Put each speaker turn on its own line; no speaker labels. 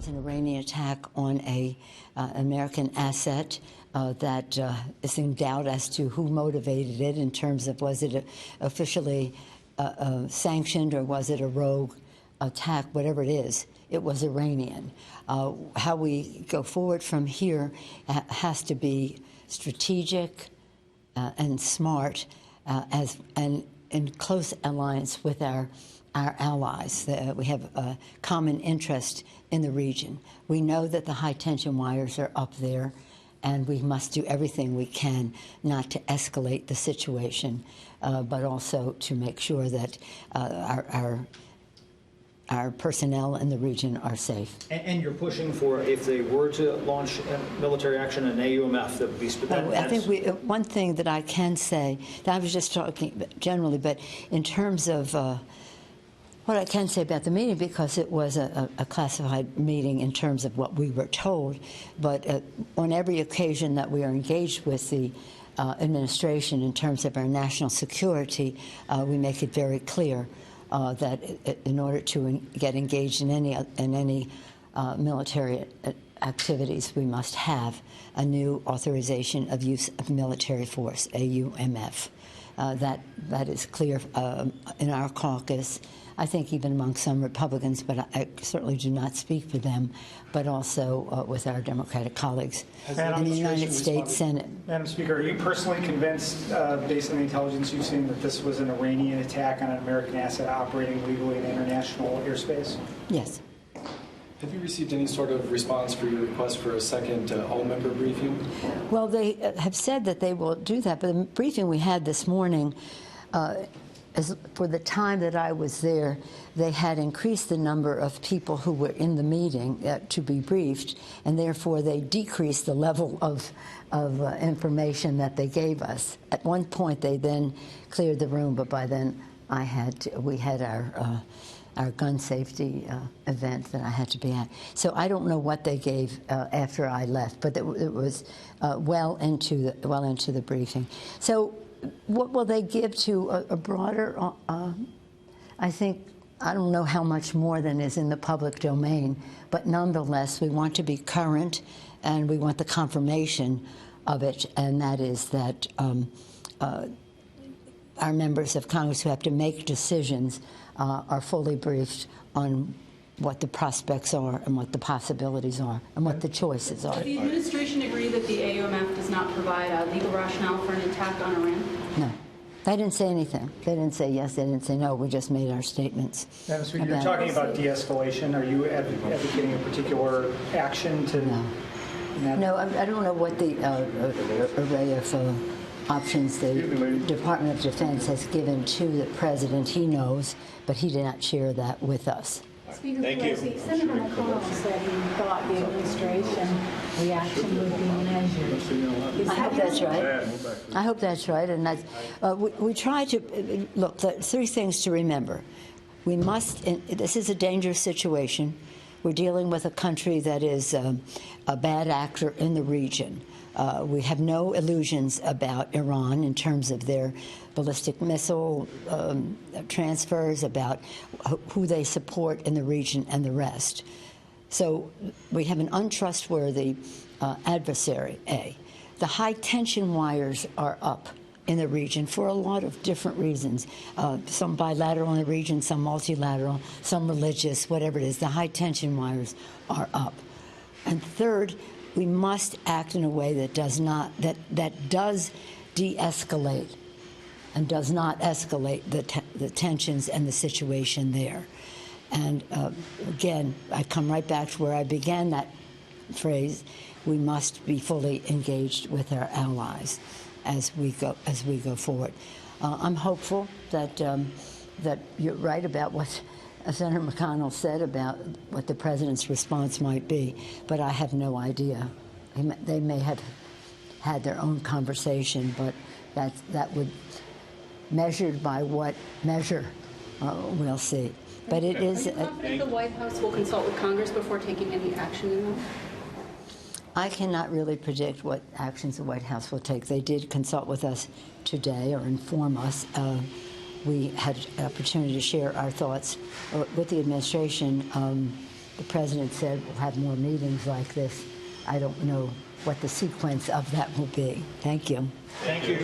an Iranian attack on a American asset that is in doubt as to who motivated it in terms of was it officially sanctioned or was it a rogue attack, whatever it is. It was Iranian. How we go forward from here has to be strategic and smart and in close alliance with our allies. We have a common interest in the region. We know that the high-tension wires are up there, and we must do everything we can not to escalate the situation, but also to make sure that our personnel in the region are safe.
And you're pushing for, if they were to launch military action, an AUMF that would be...
I think one thing that I can say, that I was just talking generally, but in terms of what I can say about the meeting, because it was a classified meeting in terms of what we were told, but on every occasion that we are engaged with the administration in terms of our national security, we make it very clear that in order to get engaged in any military activities, we must have a new authorization of use of military force, AUMF. That is clear in our caucus. I think even among some Republicans, but I certainly do not speak for them, but also with our Democratic colleagues in the United States Senate.
Madam Speaker, are you personally convinced, based on the intelligence you've seen, that this was an Iranian attack on an American asset operating legally in international airspace?
Yes.
Have you received any sort of response for your request for a second all-member briefing?
Well, they have said that they will do that, but the briefing we had this morning, for the time that I was there, they had increased the number of people who were in the meeting to be briefed, and therefore they decreased the level of information that they gave us. At one point, they then cleared the room, but by then we had our gun safety event that I had to be at. So I don't know what they gave after I left, but it was well into the briefing. So what will they give to a broader, I think, I don't know how much more than is in the public domain, but nonetheless, we want to be current and we want the confirmation of it, and that is that our members of Congress who have to make decisions are fully briefed on what the prospects are and what the possibilities are and what the choices are.
Does the administration agree that the AUMF does not provide a legal rationale for an attack on Iran?
No. They didn't say anything. They didn't say yes, they didn't say no. We just made our statements.
Madam Speaker, you're talking about de-escalation. Are you advocating a particular action to...
No, I don't know what the array of options the Department of Defense has given to the President. He knows, but he did not share that with us.
Speaker Pelosi, Senator McConnell said he thought the administration reaction would be measured.
I hope that's right. I hope that's right. And we try to look. Three things to remember: we must. This is a dangerous situation. We're dealing with a country that is a bad actor in the region. We have no illusions about Iran in terms of their ballistic missile transfers, about who they support in the region and the rest. So we have an untrustworthy adversary, A. The high-tension wires are up in the region for a lot of different reasons. Some bilateral in the region, some multilateral, some religious, whatever it is. The high-tension wires are up. And third, we must act in a way that does not does de-escalate and does not escalate the tensions and the situation there. And again, I come right back to where I began that phrase: we must be fully engaged with our allies as we go forward. I'm hopeful that that you're right about what Senator McConnell said about what the president's response might be, but I have no idea. They may have had their own conversation, but that would, measured by what measure, we'll see. But it is.
Are you confident the White House will consult with Congress before taking any action in them?
I cannot really predict what actions the White House will take. They did consult with us today or inform us. We had an opportunity to share our thoughts with the administration the president said we'll have more meetings like this. I don't know what the sequence of that will be. Thank you.
Thank you.